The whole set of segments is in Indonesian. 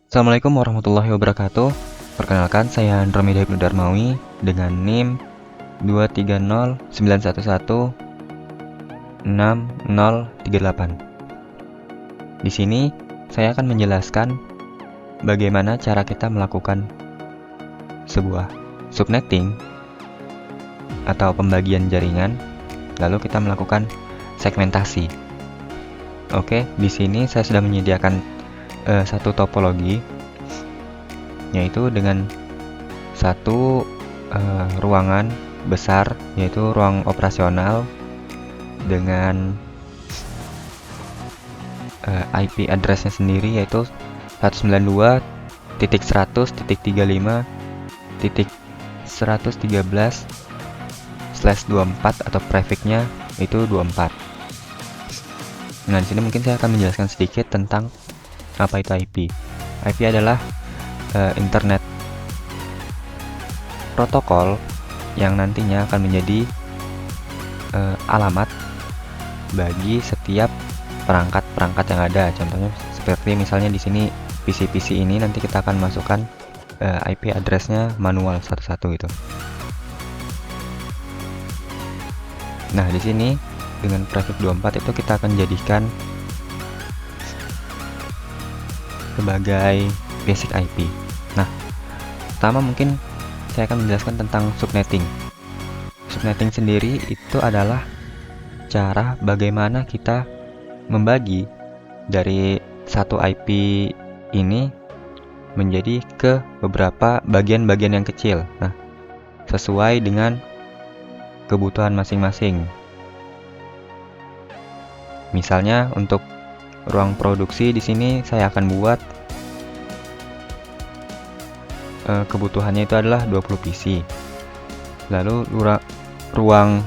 Assalamualaikum warahmatullahi wabarakatuh. Perkenalkan, saya Andromeda Ibnu Darmawi dengan NIM 23091116038. Di sini saya akan menjelaskan bagaimana cara kita melakukan sebuah subnetting atau pembagian jaringan, lalu kita melakukan segmentasi. Oke, di sini saya sudah menyediakan satu topologi, yaitu dengan satu ruangan besar, yaitu ruang operasional dengan IP addressnya sendiri, yaitu 192.135.113/24 atau prefixnya itu 24. Nah, di sini mungkin saya akan menjelaskan sedikit tentang apa itu IP. IP adalah internet protokol yang nantinya akan menjadi alamat bagi setiap perangkat-perangkat yang ada. Contohnya seperti misalnya di sini PC-PC ini nanti kita akan masukkan IP addressnya manual satu-satu gitu. Nah, di sini dengan prefix 24 itu kita akan jadikan sebagai basic IP. Nah, pertama mungkin saya akan menjelaskan tentang subnetting. Subnetting sendiri itu adalah cara bagaimana kita membagi dari satu IP ini menjadi ke beberapa bagian-bagian yang kecil. Nah, sesuai dengan kebutuhan masing-masing. Misalnya untuk ruang produksi di sini saya akan buat kebutuhannya itu adalah 20 PC. Lalu ruang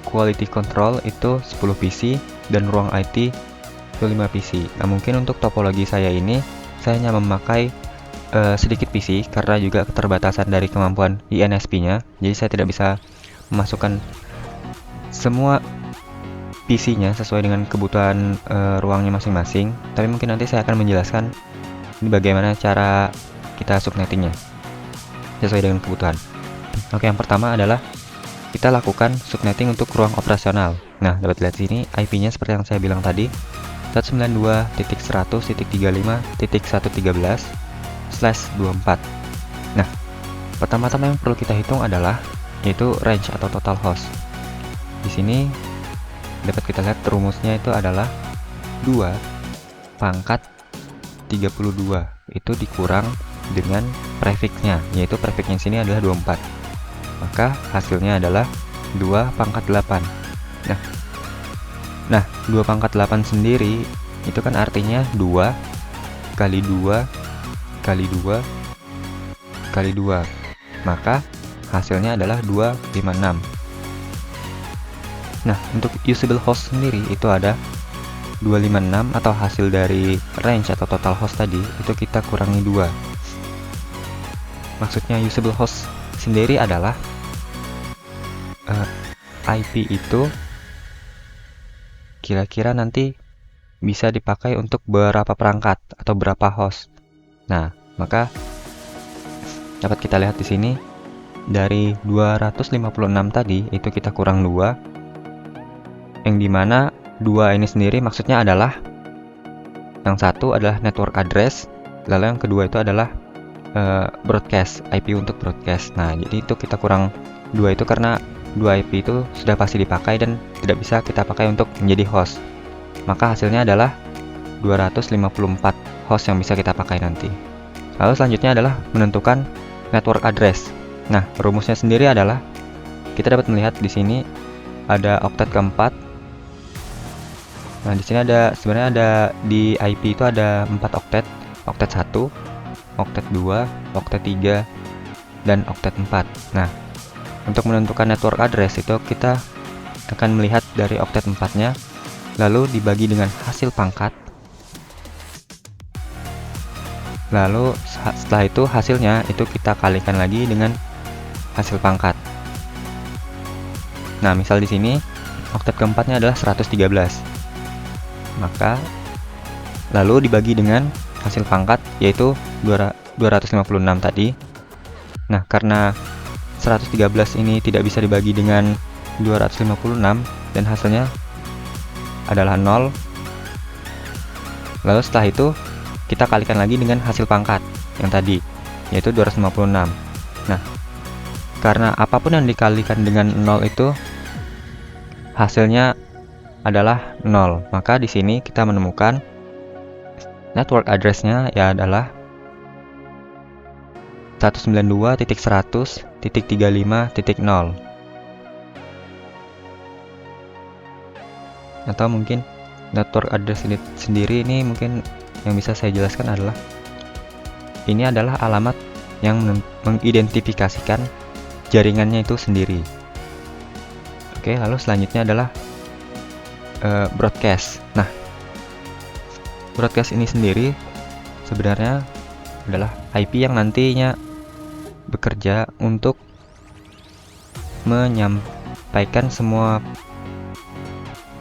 quality control itu 10 PC dan ruang IT itu 5 PC. Nah, mungkin untuk topologi saya ini saya hanya memakai sedikit PC karena juga keterbatasan dari kemampuan INSP-nya. Jadi saya tidak bisa memasukkan semua PC-nya sesuai dengan kebutuhan ruangnya masing-masing. Tapi mungkin nanti saya akan menjelaskan ini bagaimana cara kita subnettingnya sesuai dengan kebutuhan. Oke, yang pertama adalah kita lakukan subnetting untuk ruang operasional. Nah, dapat lihat sini IP-nya seperti yang saya bilang tadi, 192.135.113/24. Nah, pertama-tama yang perlu kita hitung adalah yaitu range atau total host. Di sini dapat kita lihat rumusnya itu adalah 2 pangkat 32 itu dikurang dengan prefixnya, yaitu prefixnya sini adalah 24. Maka hasilnya adalah 2 pangkat 8. Nah, 2 pangkat 8 sendiri itu kan artinya 2 kali 2 kali 2 kali 2. Maka hasilnya adalah 256. Nah, untuk usable host sendiri itu ada 256 atau hasil dari range atau total host tadi itu kita kurangi 2. Maksudnya usable host sendiri adalah IP itu kira-kira nanti bisa dipakai untuk berapa perangkat atau berapa host. Nah, maka dapat kita lihat di sini dari 256 tadi itu kita kurang 2, yang dimana 2 ini sendiri maksudnya adalah yang satu adalah network address, lalu yang kedua itu adalah broadcast, IP untuk broadcast. Nah, jadi itu kita kurang 2 itu karena 2 IP itu sudah pasti dipakai dan tidak bisa kita pakai untuk menjadi host. Maka hasilnya adalah 254 host yang bisa kita pakai nanti. Lalu selanjutnya adalah menentukan network address. Nah, rumusnya sendiri adalah kita dapat melihat di sini ada oktet keempat. Nah, di sini sebenarnya ada di IP itu ada 4 oktet, oktet 1, oktet 2, oktet 3, dan oktet 4. Nah, untuk menentukan network address itu kita akan melihat dari oktet 4-nya, lalu dibagi dengan hasil pangkat. Lalu setelah itu hasilnya itu kita kalikan lagi dengan hasil pangkat. Nah, misal di sini oktet keempatnya adalah 113. Maka lalu dibagi dengan hasil pangkat, yaitu 256 tadi. Nah, karena 113 ini tidak bisa dibagi dengan 256 dan hasilnya adalah 0. Lalu setelah itu kita kalikan lagi dengan hasil pangkat yang tadi, yaitu 256. Nah, karena apapun yang dikalikan dengan 0 itu hasilnya adalah 0, maka di sini kita menemukan network address-nya ya adalah 192.100.35.0. Atau mungkin network address ini sendiri ini mungkin yang bisa saya jelaskan adalah ini adalah alamat yang mengidentifikasikan jaringannya itu sendiri. Oke, lalu selanjutnya adalah broadcast. Nah, broadcast ini sendiri sebenarnya adalah IP yang nantinya bekerja untuk menyampaikan semua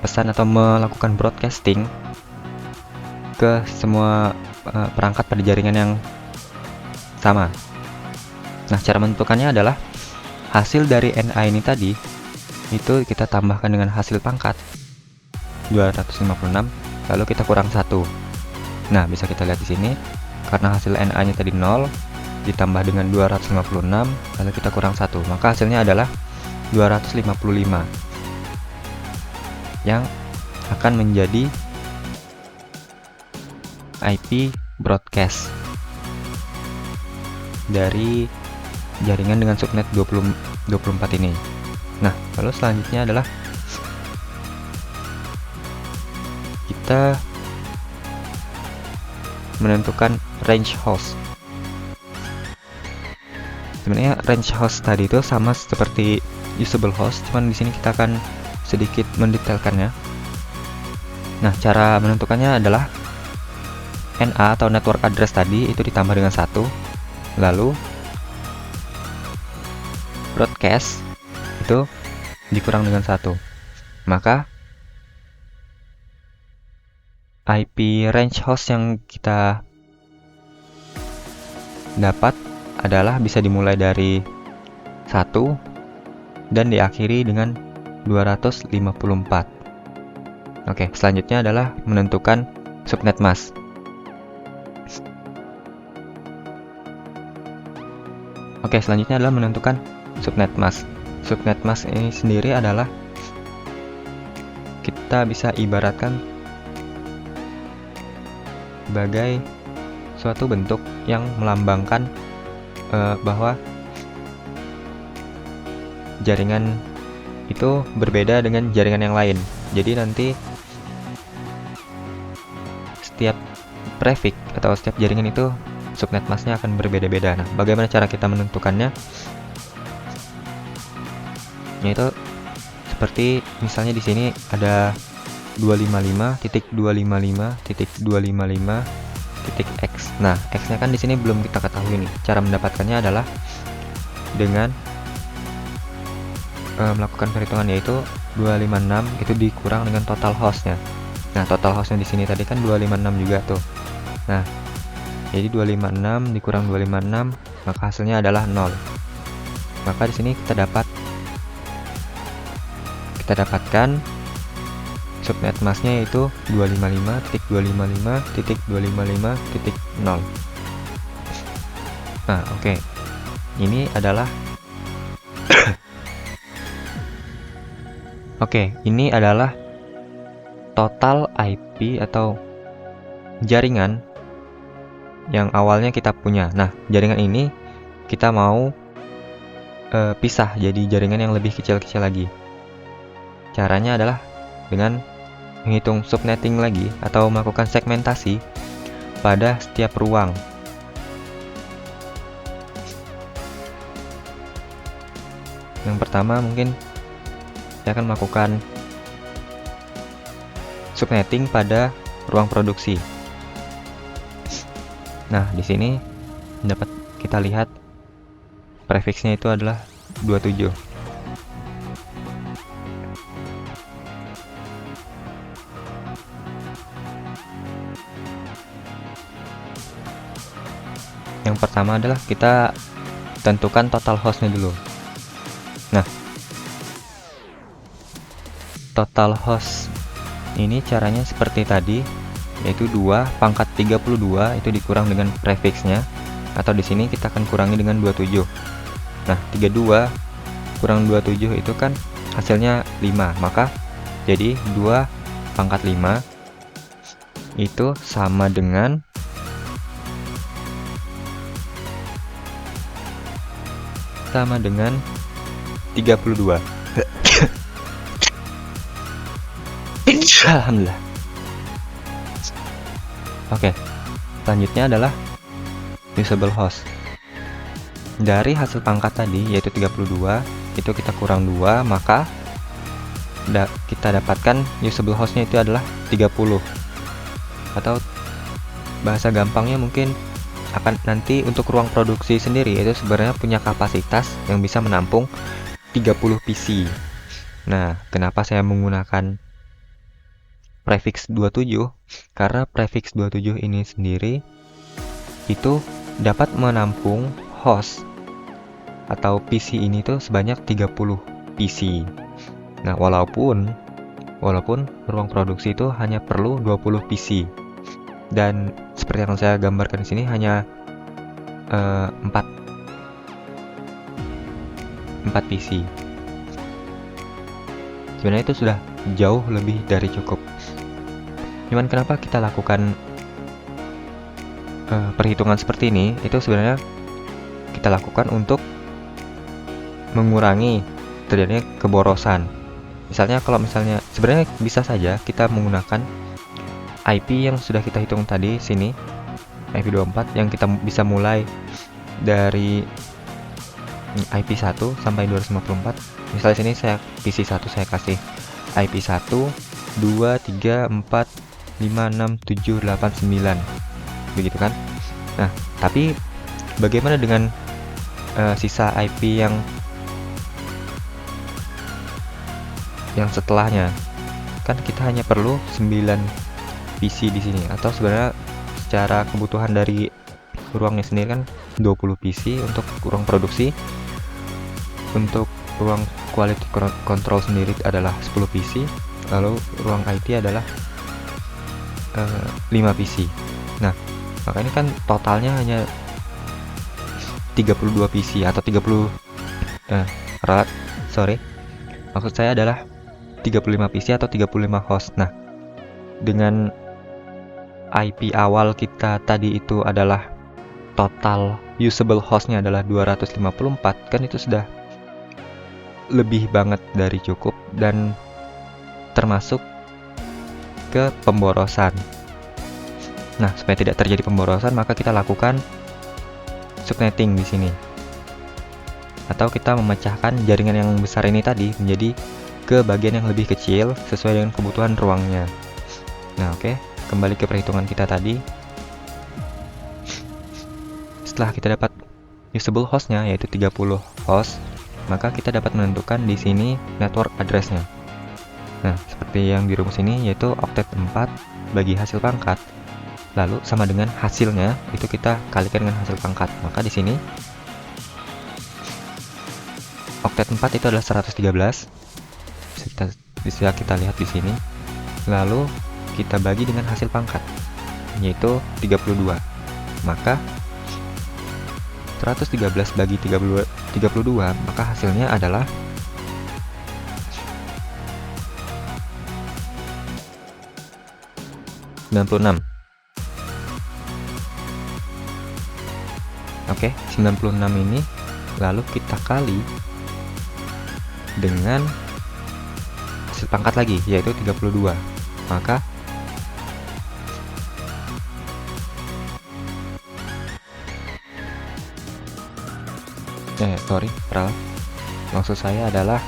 pesan atau melakukan broadcasting ke semua perangkat pada jaringan yang sama. Nah, cara menentukannya adalah hasil dari NA ini tadi itu kita tambahkan dengan hasil pangkat 256, lalu kita kurang 1. Nah, bisa kita lihat di sini karena hasil NA-nya tadi 0 ditambah dengan 256, lalu kita kurang 1, maka hasilnya adalah 255 yang akan menjadi IP broadcast dari jaringan dengan subnet 24 ini. Nah, lalu selanjutnya adalah kita menentukan range host. Sebenarnya range host tadi itu sama seperti usable host, cuman di sini kita akan sedikit mendetailkannya. Nah, cara menentukannya adalah NA atau network address tadi itu ditambah dengan 1, lalu broadcast itu dikurang dengan 1, maka IP range host yang kita dapat adalah bisa dimulai dari 1 dan diakhiri dengan 254. Oke, selanjutnya adalah menentukan subnet mask. Oke, selanjutnya adalah menentukan subnet mask. Subnet mask ini sendiri adalah kita bisa ibaratkan sebagai suatu bentuk yang melambangkan bahwa jaringan itu berbeda dengan jaringan yang lain. Jadi nanti setiap prefix atau setiap jaringan itu subnet masknya akan berbeda-beda. Nah, bagaimana cara kita menentukannya? Yaitu seperti misalnya di sini ada 255.255.255.x. Nah, x-nya kan di sini belum kita ketahui nih. Cara mendapatkannya adalah dengan melakukan perhitungan, yaitu 256 itu dikurang dengan total hostnya. Nah, total hostnya di sini tadi kan 256 juga tuh. Nah, jadi 256 dikurang 256, maka hasilnya adalah 0. Maka di sini kita dapatkan subnet masknya yaitu 255.255.255.0. Nah, oke. Ini adalah ini adalah total IP atau jaringan yang awalnya kita punya. Nah, jaringan ini kita mau pisah jadi jaringan yang lebih kecil-kecil lagi. Caranya adalah dengan menghitung subnetting lagi atau melakukan segmentasi pada setiap ruang. Yang pertama mungkin saya akan melakukan subnetting pada ruang produksi. Nah, di sini dapat kita lihat prefixnya itu adalah 27. Yang pertama adalah kita tentukan total hostnya dulu. Nah, total host ini caranya seperti tadi, yaitu 2 pangkat 32 itu dikurang dengan prefixnya, atau di sini kita akan kurangi dengan 27. Nah, 32 kurang 27 itu kan hasilnya 5, maka jadi 2 pangkat 5 itu sama dengan 32. Alhamdulillah. Oke, selanjutnya adalah usable host. Dari hasil pangkat tadi yaitu 32, itu kita kurang 2, maka kita dapatkan usable hostnya itu adalah 30. Atau bahasa gampangnya mungkin akan nanti untuk ruang produksi sendiri itu sebenarnya punya kapasitas yang bisa menampung 30 PC. Nah, kenapa saya menggunakan prefix 27? Karena prefix 27 ini sendiri itu dapat menampung host atau PC ini tuh sebanyak 30 PC. Nah, walaupun ruang produksi itu hanya perlu 20 PC. Dan seperti yang saya gambarkan di sini hanya 4 PC. Sebenarnya itu sudah jauh lebih dari cukup. Cuman kenapa kita lakukan perhitungan seperti ini? Itu sebenarnya kita lakukan untuk mengurangi terjadinya keborosan. Misalnya sebenarnya bisa saja kita menggunakan IP yang sudah kita hitung tadi sini, IP24 yang kita bisa mulai dari IP1 sampai 254. Misalnya sini PC1 saya kasih IP1 2 3 4 5 6 7 8 9. Begitu kan? Nah, tapi bagaimana dengan sisa IP yang setelahnya? Kan kita hanya perlu 9 PC di sini, atau sebenarnya secara kebutuhan dari ruangnya sendiri kan 20 PC untuk ruang produksi. Untuk ruang quality control sendiri adalah 10 PC, lalu ruang IT adalah 5 PC. Nah, maka ini kan totalnya hanya 32 PC atau 30 maksud saya adalah 35 PC atau 35 host. Nah, dengan IP awal kita tadi itu adalah total usable hostnya adalah 254, kan itu sudah lebih banget dari cukup dan termasuk ke pemborosan. Nah, supaya tidak terjadi pemborosan, maka kita lakukan subnetting di sini. Atau kita memecahkan jaringan yang besar ini tadi menjadi ke bagian yang lebih kecil sesuai dengan kebutuhan ruangnya. Nah, oke. Kembali ke perhitungan kita tadi. Setelah kita dapat usable hostnya yaitu 30 host, maka kita dapat menentukan di sini network address-nya. Nah, seperti yang di rumus ini yaitu oktet 4 bagi hasil pangkat. Lalu sama dengan hasilnya itu kita kalikan dengan hasil pangkat. Maka di sini oktet 4 itu adalah 113. Bisa kita lihat di sini. Lalu kita bagi dengan hasil pangkat yaitu 32. Maka 113 bagi 32, maka hasilnya adalah 96. Oke, 96 ini lalu kita kali dengan hasil pangkat lagi yaitu 32. Maka maksud saya adalah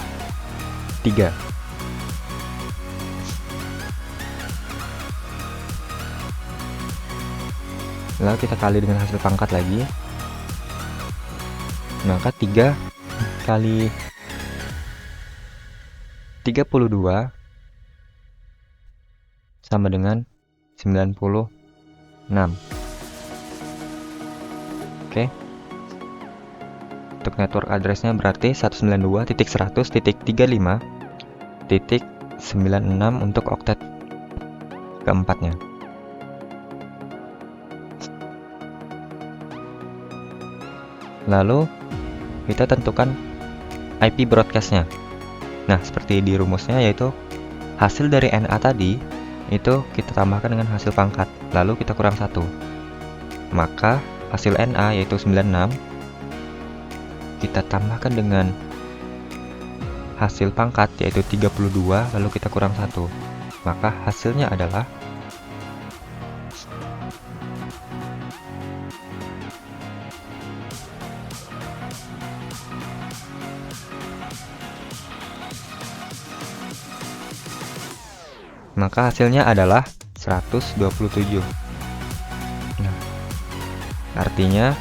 3. Lalu kita kali dengan hasil pangkat lagi, maka 3 kali 32 sama dengan 96. Oke. Untuk network address-nya berarti 192.100.35.96 untuk oktet keempatnya. Lalu kita tentukan IP broadcast-nya. Nah, seperti di rumusnya, yaitu hasil dari NA tadi itu kita tambahkan dengan hasil pangkat, lalu kita kurang 1. Maka hasil NA yaitu 96 kita tambahkan dengan hasil pangkat yaitu 32, lalu kita kurang 1. Maka hasilnya adalah maka hasilnya adalah 127. Nah, artinya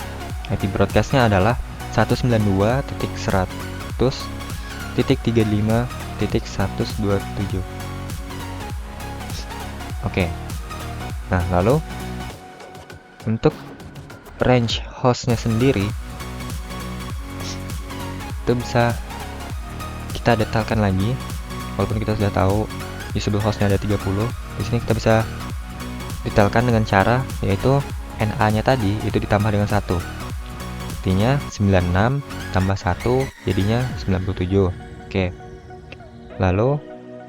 IP broadcast-nya adalah 192.100.35.127. Oke. Nah, lalu untuk range host-nya sendiri itu bisa kita detailkan lagi. Walaupun kita sudah tahu usable host-nya ada 30, di sini kita bisa detailkan dengan cara yaitu NA-nya tadi itu ditambah dengan 1. Artinya 96 tambah 1 jadinya 97. Oke. Lalu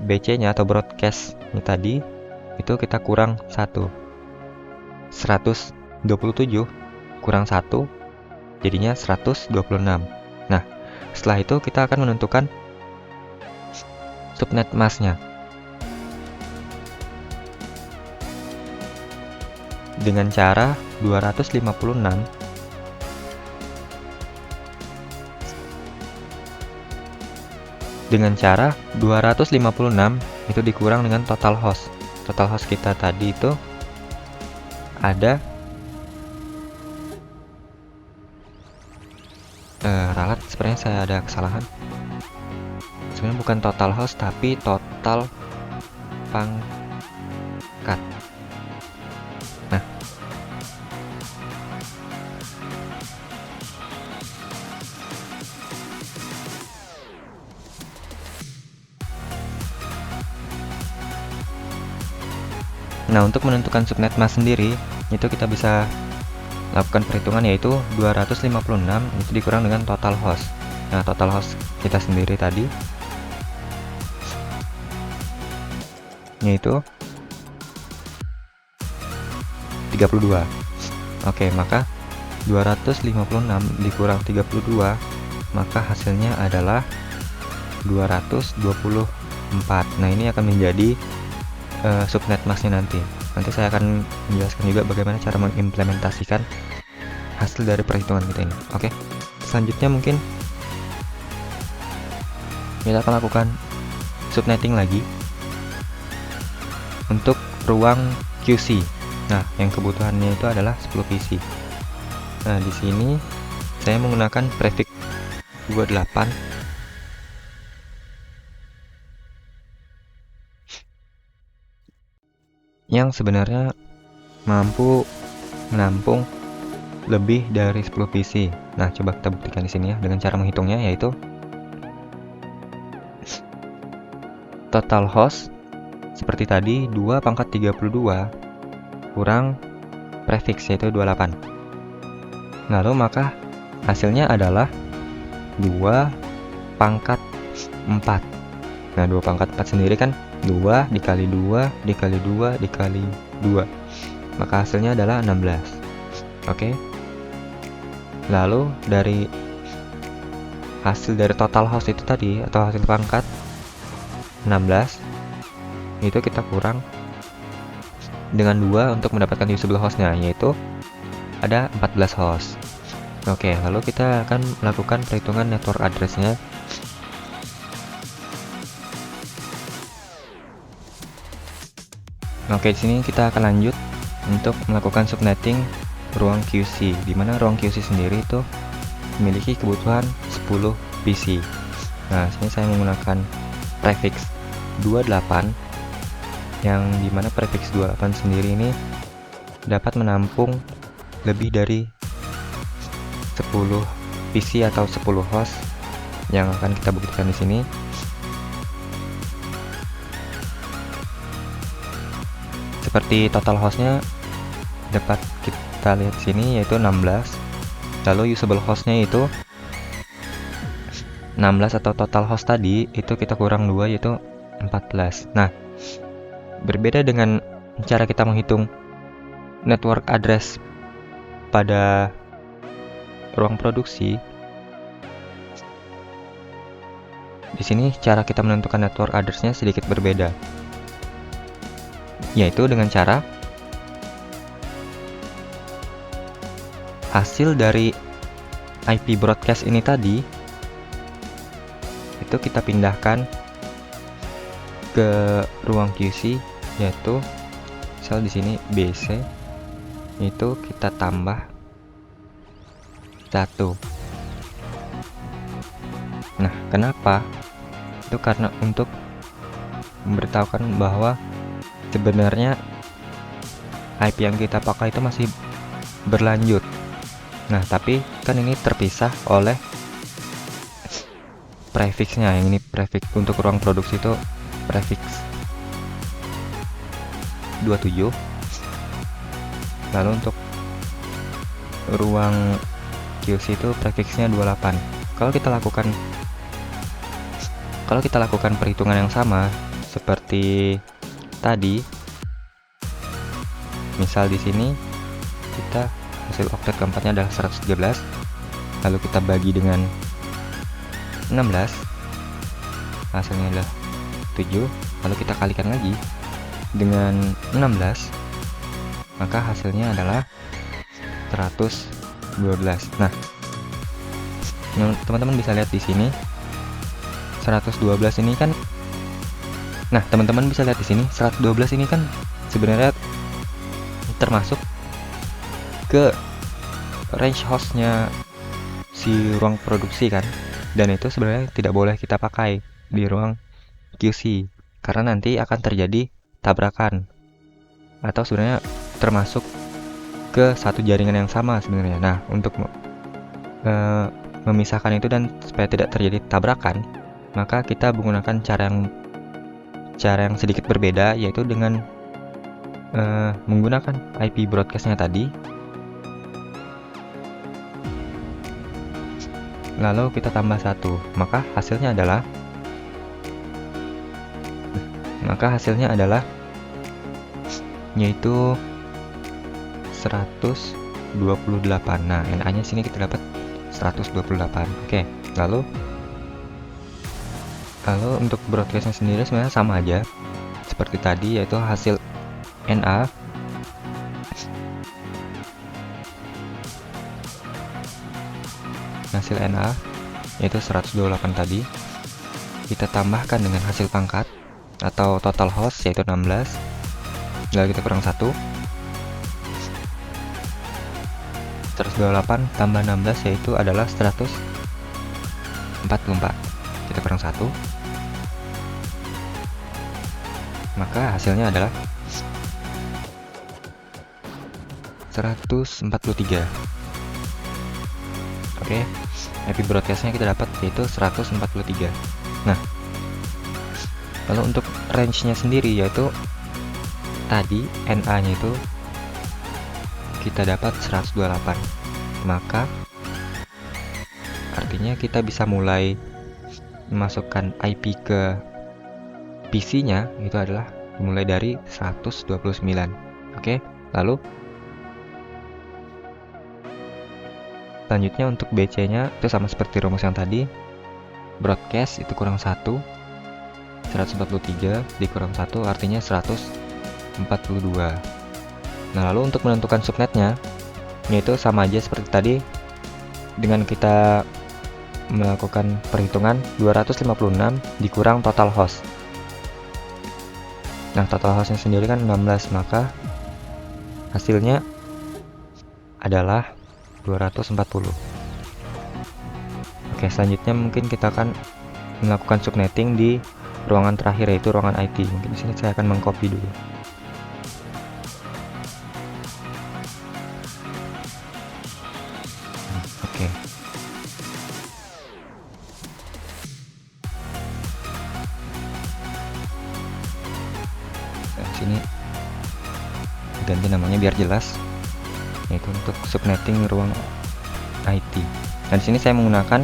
BC-nya atau broadcast-nya tadi itu kita kurang 1. 127 kurang 1 jadinya 126. Nah, setelah itu kita akan menentukan subnet mask-nya dengan cara 256 itu dikurang dengan total host. Total host kita tadi itu ada ralat, sebenarnya saya ada kesalahan. Sebenarnya bukan total host tapi total pangkat. Nah, untuk menentukan subnet mask sendiri, itu kita bisa lakukan perhitungan yaitu 256 itu dikurang dengan total host. Nah, total host kita sendiri tadi yaitu 32. Oke, maka 256 dikurang 32, maka hasilnya adalah 224. Nah, ini akan menjadi subnet mask-nya nanti. Nanti saya akan menjelaskan juga bagaimana cara mengimplementasikan hasil dari perhitungan kita ini. Oke. Selanjutnya mungkin kita akan lakukan subnetting lagi untuk ruang QC. Nah, yang kebutuhannya itu adalah 10 PC. Nah, di sini saya menggunakan prefix 28 yang sebenarnya mampu menampung lebih dari 10 PC. Nah, coba kita buktikan di sini ya dengan cara menghitungnya, yaitu total host seperti tadi 2 pangkat 32 kurang prefix yaitu 28. Lalu maka hasilnya adalah 2 pangkat 4. Nah, 2 pangkat 4 sendiri kan 2 dikali 2 dikali 2 dikali 2, maka hasilnya adalah 16. Oke. Lalu dari hasil dari total host itu tadi atau hasil pangkat 16 itu kita kurang dengan 2 untuk mendapatkan usable host-nya, yaitu ada 14 host. Oke, lalu kita akan melakukan perhitungan network address-nya. Oke, di sini kita akan lanjut untuk melakukan subnetting ruang QC, di mana ruang QC sendiri itu memiliki kebutuhan 10 PC. Nah, sini saya menggunakan prefix 28 yang dimana prefix 28 sendiri ini dapat menampung lebih dari 10 PC atau 10 host yang akan kita buktikan di sini. Seperti total hostnya dapat kita lihat sini yaitu 16. Lalu usable hostnya itu 16 atau total host tadi itu kita kurang 2 yaitu 14. Nah, berbeda dengan cara kita menghitung network address pada ruang produksi. Di sini cara kita menentukan network address-nya sedikit berbeda. Yaitu dengan cara hasil dari IP broadcast ini tadi itu kita pindahkan ke ruang QC, yaitu misal di sini BC itu kita tambah 1. Nah, kenapa? Itu karena untuk memberitahukan bahwa sebenarnya IP yang kita pakai itu masih berlanjut. Nah, tapi kan ini terpisah oleh prefixnya. Yang ini prefix untuk ruang produksi itu prefix 27. Lalu untuk ruang QC itu prefixnya 28. Kalau kita lakukan perhitungan yang sama seperti tadi, misal di sini kita hasil oktet keempatnya adalah 113, lalu kita bagi dengan 16, hasilnya adalah 7, lalu kita kalikan lagi dengan 16, maka hasilnya adalah 112. Nah, teman-teman bisa lihat di sini 112 ini kan, nah teman-teman bisa lihat di sini 112 ini kan sebenarnya termasuk ke range hostnya si ruang produksi kan, dan itu sebenarnya tidak boleh kita pakai di ruang QC karena nanti akan terjadi tabrakan atau sebenarnya termasuk ke satu jaringan yang sama sebenarnya. Nah, untuk memisahkan itu dan supaya tidak terjadi tabrakan, maka kita menggunakan cara yang sedikit berbeda, yaitu dengan menggunakan IP broadcastnya tadi. Lalu kita tambah 1, maka hasilnya adalah yaitu 128. Nah, NA-nya sini kita dapat 128. Oke, lalu untuk broadcastnya sendiri sebenarnya sama aja seperti tadi, yaitu hasil NA yaitu 128 tadi kita tambahkan dengan hasil pangkat atau total host yaitu 16, lalu kita kurang 1. 128 tambah 16 yaitu adalah 144, kita kurang 1, maka hasilnya adalah 143. Oke, IP broadcastnya kita dapat yaitu 143. Nah, lalu untuk range-nya sendiri yaitu tadi NA-nya itu kita dapat 128, maka artinya kita bisa mulai memasukkan IP ke PC-nya itu adalah dimulai dari 129. Oke, lalu selanjutnya untuk BC-nya itu sama seperti rumus yang tadi. Broadcast itu kurang 1, 143 dikurang 1 artinya 142. Nah, lalu untuk menentukan subnetnya yaitu sama aja seperti tadi dengan kita melakukan perhitungan 256 dikurang total host. Nah, total hostnya sendiri kan 16, maka hasilnya adalah 240. Oke, selanjutnya mungkin kita akan melakukan subnetting di ruangan terakhir yaitu ruangan IT. Mungkin di sini saya akan mengcopy dulu. Oke, Oke. Nah, sini ganti namanya biar jelas, yaitu untuk subnetting ruang IT. Dan di sini saya menggunakan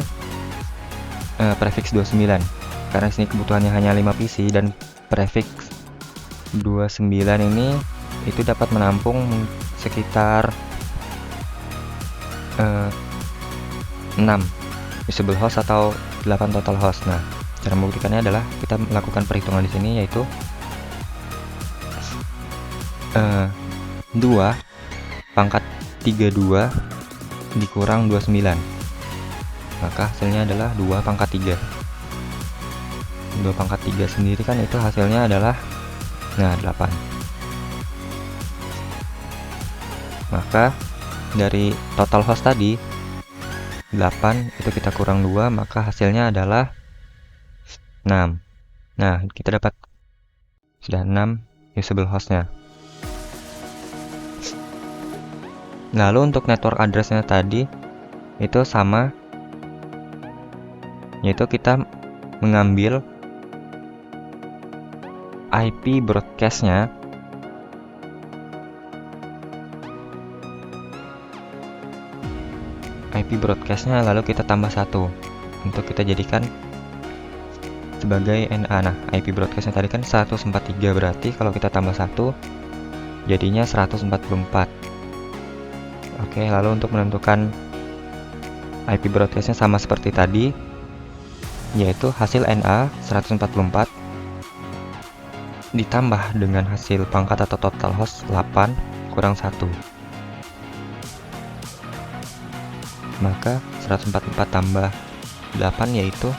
prefix 29 karena sini kebutuhannya hanya 5 PC, dan prefix 29 ini itu dapat menampung sekitar 6 usable host atau 8 total host. Nah, cara membuktikannya adalah kita melakukan perhitungan di sini, yaitu 2 pangkat 32 dikurang 29, maka hasilnya adalah 2 pangkat 3. 2 pangkat 3 sendiri kan itu hasilnya adalah 8. Maka dari total host tadi 8 itu kita kurang 2, maka hasilnya adalah 6. Nah, kita dapat sudah 6 usable hostnya. Lalu untuk network addressnya tadi itu sama, yaitu kita mengambil IP broadcastnya lalu kita tambah 1 untuk kita jadikan sebagai NA. Nah, IP broadcastnya tadi kan 143, berarti kalau kita tambah 1 jadinya 144. Oke, lalu untuk menentukan IP broadcastnya sama seperti tadi, yaitu hasil NA 144 ditambah dengan hasil pangkat atau total host 8 kurang 1, maka 144 tambah 8 yaitu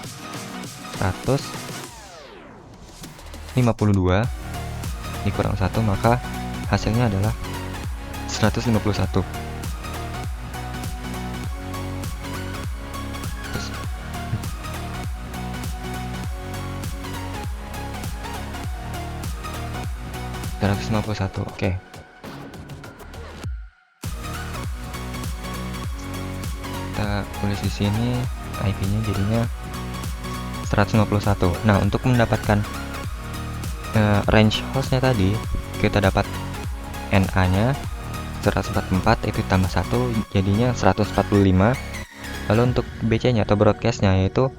152 dikurang 1, maka hasilnya adalah 151. Oke. Kita tulis di sini IP-nya jadinya 151. Nah, untuk mendapatkan range hostnya tadi, kita dapat NA-nya 144 itu tambah 1 jadinya 145. Lalu untuk BC-nya atau broadcast-nya yaitu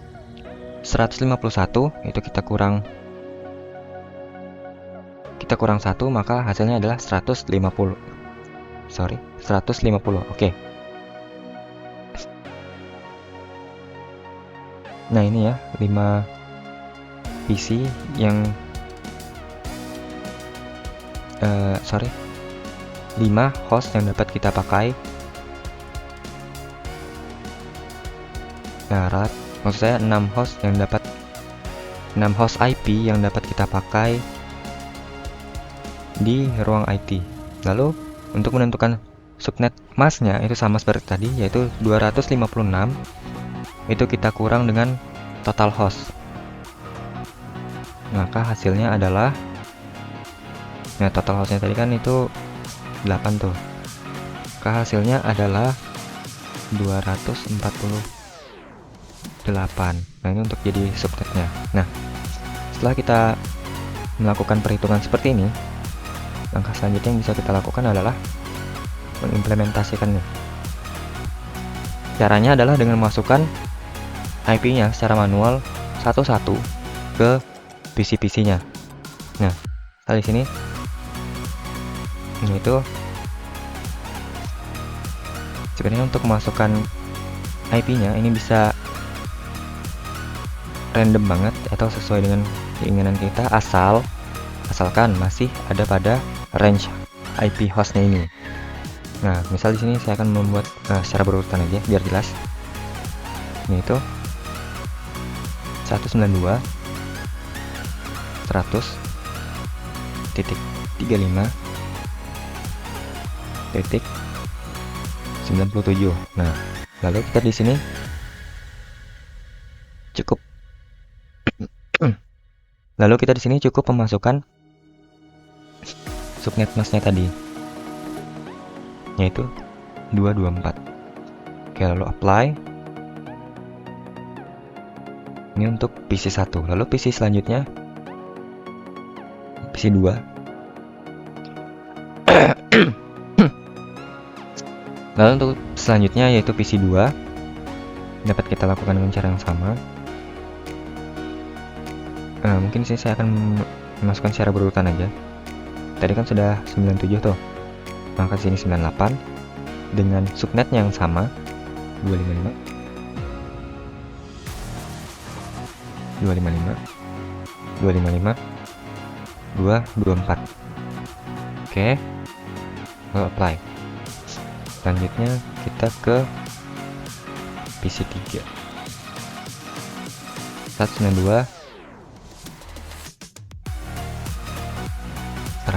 151 itu kita kurang 1, maka hasilnya adalah 150. Oke. Nah, ini ya 5 PC yang 5 host yang dapat kita pakai. Nah, maksud saya 6 host IP yang dapat kita pakai di ruang IT. Lalu untuk menentukan subnet masknya itu sama seperti tadi, yaitu 256 itu kita kurang dengan total host, maka hasilnya adalah, nah total hostnya tadi kan itu 8 tuh, maka hasilnya adalah 248. Nah, ini untuk jadi subnetnya. Nah, setelah kita melakukan perhitungan seperti ini, langkah selanjutnya yang bisa kita lakukan adalah mengimplementasikannya. Caranya adalah dengan memasukkan IP-nya secara manual satu-satu ke PC-PC-nya. Nah, di sini itu sebenarnya untuk memasukkan IP-nya ini bisa random banget atau sesuai dengan keinginan kita, asalkan masih ada pada range IP hostnya ini. Nah, misal di sini saya akan membuat secara berurutan aja biar jelas. Yaitu 192.100.35.97. Nah, lalu kita di sini cukup memasukkan subnet masknya tadi, yaitu 224. Oke, lalu apply. Ini untuk PC 1. Lalu PC selanjutnya PC 2. Lalu untuk selanjutnya yaitu PC 2 dapat kita lakukan dengan cara yang sama. Mungkin sih saya akan memasukkan secara berurutan aja. Tadi kan sudah 97 tuh, maka sini 98 dengan subnet yang sama 255 224. Oke, lalu apply. Selanjutnya kita ke PC 3 192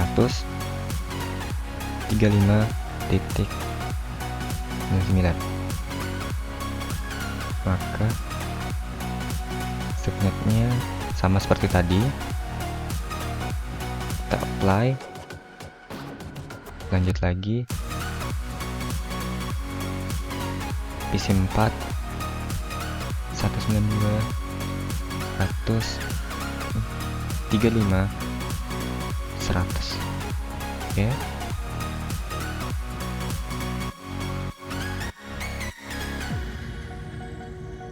135.9. Maka subnetnya sama seperti tadi, kita apply. Lanjut lagi PC 4 192 135 100. Oke.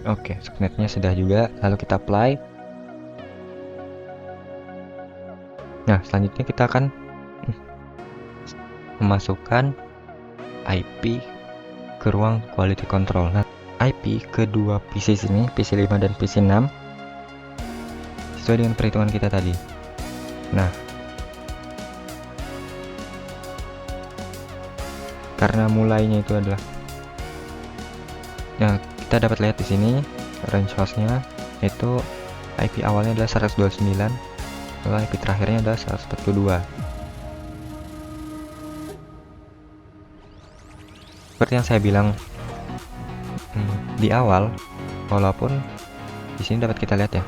Oke, subnetnya sudah juga, lalu kita apply. Nah, selanjutnya kita akan memasukkan IP ke ruang quality control. Nah, IP kedua PC sini, PC 5 dan PC 6, sesuai dengan perhitungan kita tadi. Nah, karena mulainya itu adalah, nah, kita dapat lihat di sini range hostnya itu IP awalnya adalah 129, lalu IP terakhirnya adalah 142. Seperti yang saya bilang di awal, walaupun di sini dapat kita lihat ya,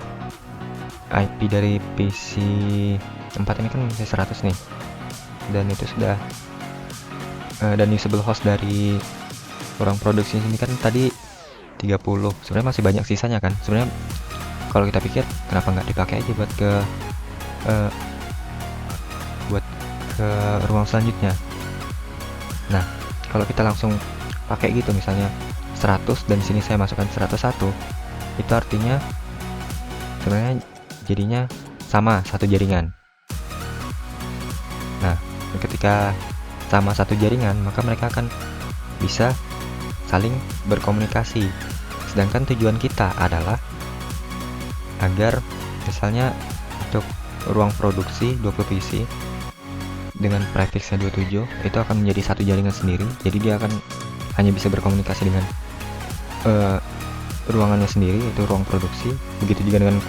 IP dari PC 4 ini kan masih 100 nih, dan itu sudah dan usable host dari ruang produksi ini kan tadi 30. Sebenarnya masih banyak sisanya kan. Sebenarnya kalau kita pikir, kenapa nggak dipakai aja buat ke ruang selanjutnya. Nah, kalau kita langsung pakai gitu, misalnya 100 dan sini saya masukkan 101, itu artinya sebenarnya jadinya sama satu jaringan. Nah, ketika sama satu jaringan, maka mereka akan bisa saling berkomunikasi. Sedangkan tujuan kita adalah agar misalnya untuk ruang produksi 20 PC dengan prefixnya 27 itu akan menjadi satu jaringan sendiri. Jadi dia akan hanya bisa berkomunikasi dengan ruangannya sendiri, yaitu ruang produksi. Begitu juga dengan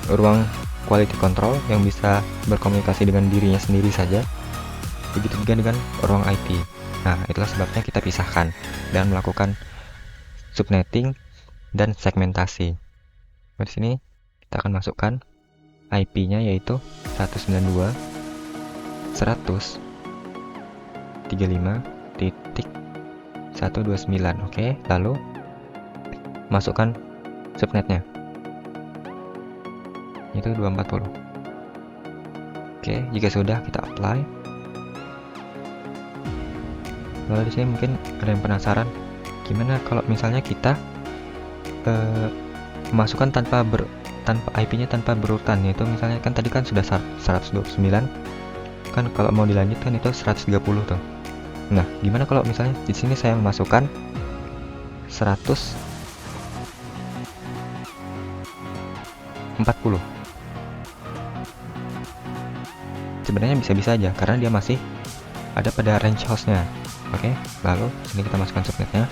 ruang quality control yang bisa berkomunikasi dengan dirinya sendiri saja. Begitu juga dengan ruang IP. Nah, itulah sebabnya kita pisahkan dan melakukan subnetting dan segmentasi. Di sini kita akan masukkan IP-nya yaitu 192 135.129. Oke, lalu masukkan subnetnya. Itu 240. Oke, jika sudah kita apply. Lalu di sini mungkin ada yang penasaran, gimana kalau misalnya kita masukkan tanpa IP-nya tanpa berurutan, yaitu misalnya kan tadi kan sudah 129, kan kalau mau dilanjutkan itu 130 tuh. Nah, gimana kalau misalnya di sini saya memasukkan 140? Sebenarnya bisa-bisa aja karena dia masih ada pada range hostnya. Oke, lalu sini kita masukkan subnetnya.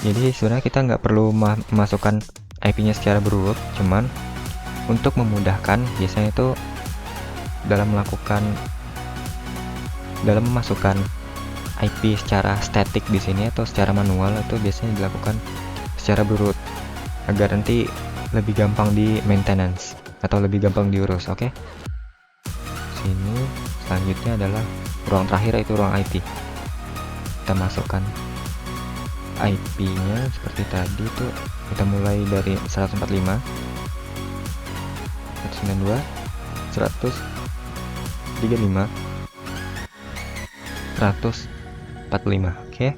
Jadi sebenarnya kita nggak perlu memasukkan IP-nya secara berurut, cuman untuk memudahkan biasanya itu dalam memasukkan IP secara statik di sini atau secara manual itu biasanya dilakukan secara berurut agar nanti lebih gampang di maintenance atau lebih gampang diurus. Oke. Sini selanjutnya adalah ruang terakhir, yaitu ruang IP. kita masukkan IP-nya seperti tadi tuh. Kita mulai dari 145, 192, 135, 145. Oke.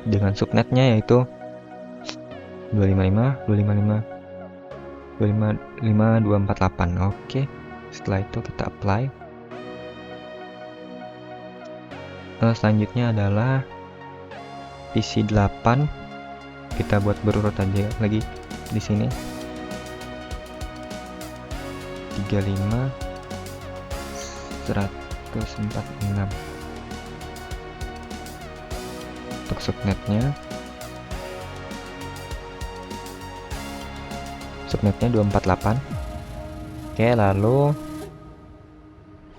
Dengan subnetnya yaitu 255, 255, 255, 248. Oke. Setelah itu kita apply. Selanjutnya adalah PC 8. Kita buat berurut aja lagi di sini. 35, 146. Untuk subnetnya 248. Oke, lalu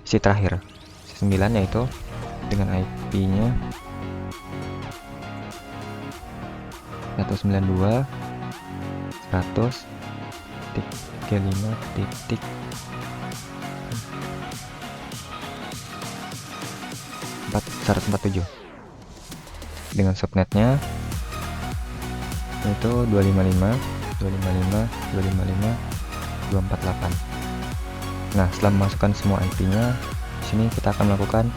isi terakhir isi 9, yaitu dengan IP-nya 192, 100.35, 147. Dengan subnetnya yaitu 255, 255, 255, 248. Nah, setelah memasukkan semua IP-nya, di sini kita akan melakukan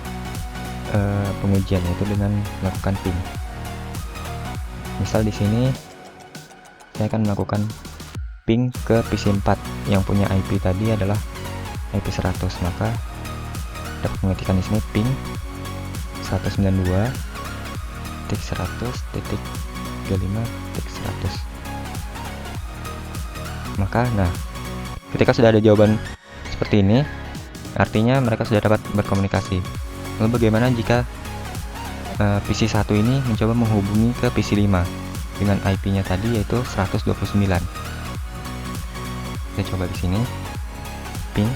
pengujian, yaitu dengan melakukan ping. Misal di sini saya akan melakukan ping ke PC 4 yang punya IP tadi adalah IP 100, maka dapat mengetikkan di sini ping 192.100.35.100. Maka nah, ketika sudah ada jawaban seperti ini, artinya mereka sudah dapat berkomunikasi. Lalu bagaimana jika PC 1 ini mencoba menghubungi ke PC 5 dengan IP-nya tadi yaitu 129? Kita coba di sini ping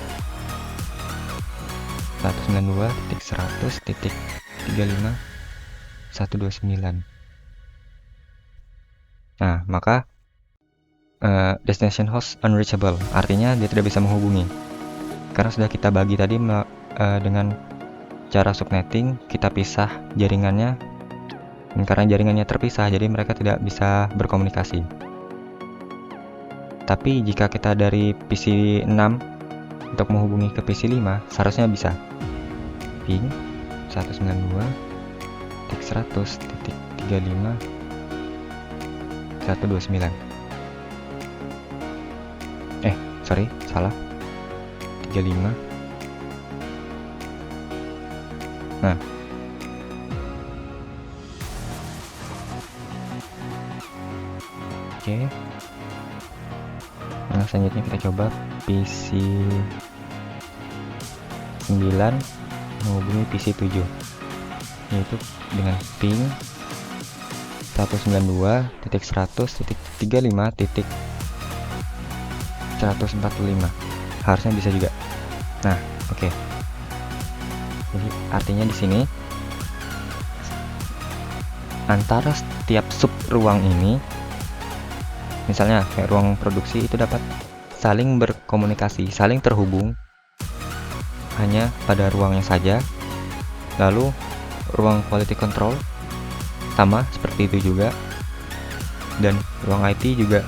192.100.35.129. Nah, maka destination host unreachable, artinya dia tidak bisa menghubungi karena sudah kita bagi tadi dengan cara subnetting. Kita pisah jaringannya, dan karena jaringannya terpisah jadi mereka tidak bisa berkomunikasi. Tapi jika kita dari PC 6 untuk menghubungi ke PC 5, seharusnya bisa ping 192.100.35.129. Sorry, salah, 35. Nah, oke. Nah, selanjutnya kita coba PC 9 menghubungi PC 7, yaitu dengan ping 192.100.35.145. Harusnya bisa juga. Nah, oke. Jadi artinya di sini antara setiap sub ruang ini, misalnya kayak ruang produksi, itu dapat saling berkomunikasi, saling terhubung hanya pada ruangnya saja. Lalu ruang quality control sama seperti itu juga, dan ruang IT juga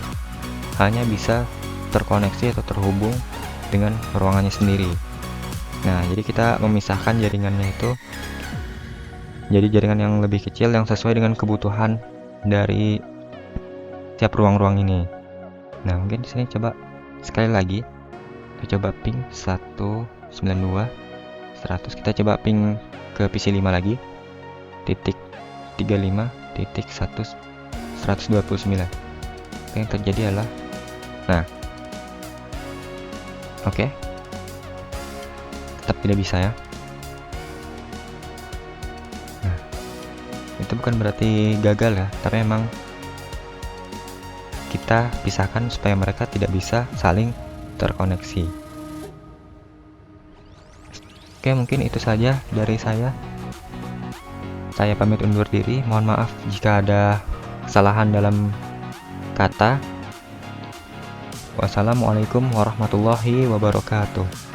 hanya bisa terkoneksi atau terhubung dengan ruangannya sendiri. Nah, jadi kita memisahkan jaringannya itu jadi jaringan yang lebih kecil yang sesuai dengan kebutuhan dari tiap ruang-ruang ini. Nah, mungkin di sini coba sekali lagi kita coba ping 192.100. Kita coba ping ke PC 5 lagi titik 35.129. Yang terjadi adalah oke. Tetap tidak bisa ya. Nah, itu bukan berarti gagal ya, tapi memang kita pisahkan supaya mereka tidak bisa saling terkoneksi. Oke, mungkin itu saja dari saya. Saya pamit undur diri. Mohon maaf jika ada kesalahan dalam kata. Wassalamualaikum warahmatullahi wabarakatuh.